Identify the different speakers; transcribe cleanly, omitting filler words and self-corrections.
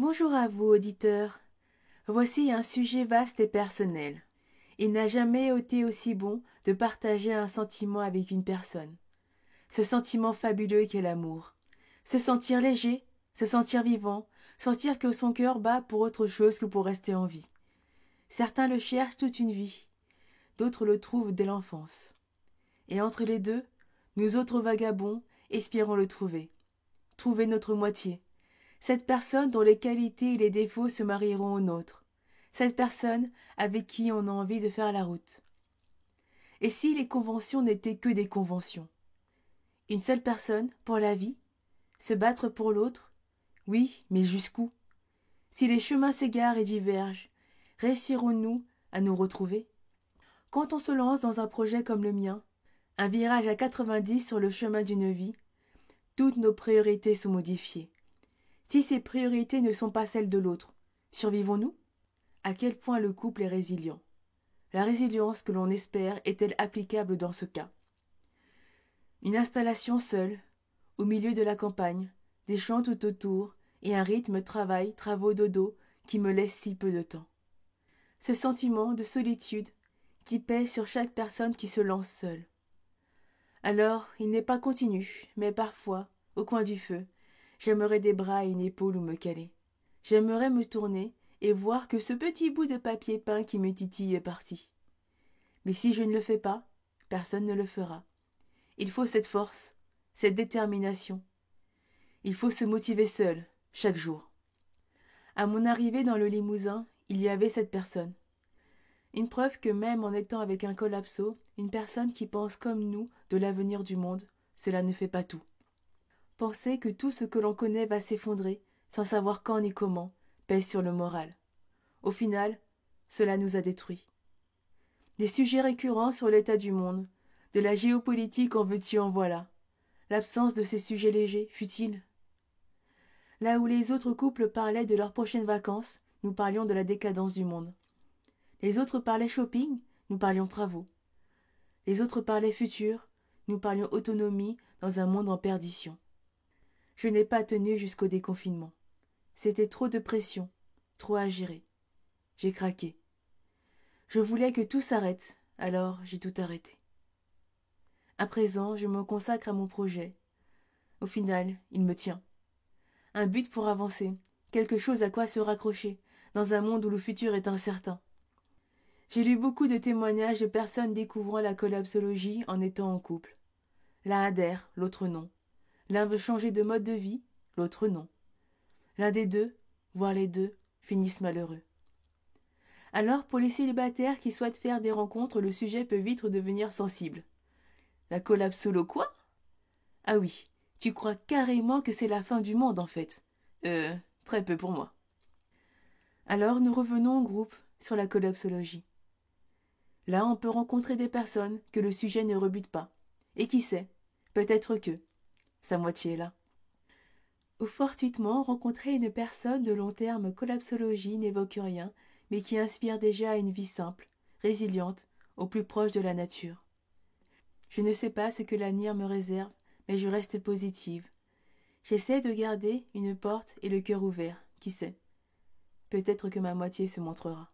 Speaker 1: Bonjour à vous, auditeurs. Voici un sujet vaste et personnel. Il n'a jamais été aussi bon de partager un sentiment avec une personne. Ce sentiment fabuleux qu'est l'amour. Se sentir léger, se sentir vivant, sentir que son cœur bat pour autre chose que pour rester en vie. Certains le cherchent toute une vie, d'autres le trouvent dès l'enfance. Et entre les deux, nous autres vagabonds espérons le trouver. Trouver notre moitié. Cette personne dont les qualités et les défauts se marieront aux nôtres. Cette personne avec qui on a envie de faire la route. Et si les conventions n'étaient que des conventions? Une seule personne, pour la vie? Se battre pour l'autre? Oui, mais jusqu'où? Si les chemins s'égarent et divergent, réussirons-nous à nous retrouver? Quand on se lance dans un projet comme le mien, un virage à 90 sur le chemin d'une vie, toutes nos priorités sont modifiées. Si ces priorités ne sont pas celles de l'autre, survivons-nous? À quel point le couple est résilient? La résilience que l'on espère est-elle applicable dans ce cas? Une installation seule, au milieu de la campagne, des champs tout autour, et un rythme travail, travaux dodo qui me laisse si peu de temps. Ce sentiment de solitude qui pèse sur chaque personne qui se lance seule. Alors, il n'est pas continu, mais parfois, au coin du feu, j'aimerais des bras et une épaule où me caler. J'aimerais me tourner et voir que ce petit bout de papier peint qui me titille est parti. Mais si je ne le fais pas, personne ne le fera. Il faut cette force, cette détermination. Il faut se motiver seul, chaque jour. À mon arrivée dans le Limousin, il y avait cette personne. Une preuve que même en étant avec un collapso, une personne qui pense comme nous de l'avenir du monde, cela ne fait pas tout. Penser que tout ce que l'on connaît va s'effondrer, sans savoir quand ni comment, pèse sur le moral. Au final, cela nous a détruits. Des sujets récurrents sur l'état du monde, de la géopolitique en veux-tu en voilà. L'absence de ces sujets légers, fut-il? Là où les autres couples parlaient de leurs prochaines vacances, nous parlions de la décadence du monde. Les autres parlaient shopping, nous parlions travaux. Les autres parlaient futur, nous parlions autonomie dans un monde en perdition. Je n'ai pas tenu jusqu'au déconfinement. C'était trop de pression, trop à gérer. J'ai craqué. Je voulais que tout s'arrête, alors j'ai tout arrêté. À présent, je me consacre à mon projet. Au final, il me tient. Un but pour avancer, quelque chose à quoi se raccrocher, dans un monde où le futur est incertain. J'ai lu beaucoup de témoignages de personnes découvrant la collapsologie en étant en couple. L'un adhère, l'autre non. L'un veut changer de mode de vie, l'autre non. L'un des deux, voire les deux, finissent malheureux. Alors, pour les célibataires qui souhaitent faire des rencontres, le sujet peut vite devenir sensible. La collapsolo quoi? Ah oui, tu crois carrément que c'est la fin du monde en fait. Très peu pour moi. Alors nous revenons au groupe sur la collapsologie. Là, on peut rencontrer des personnes que le sujet ne rebute pas. Et qui sait, peut-être que sa moitié est là. Ou fortuitement, rencontrer une personne de long terme collapsologie n'évoque rien, mais qui inspire déjà une vie simple, résiliente, au plus proche de la nature. Je ne sais pas ce que l'avenir me réserve, mais je reste positive. J'essaie de garder une porte et le cœur ouvert, qui sait. Peut-être que ma moitié se montrera.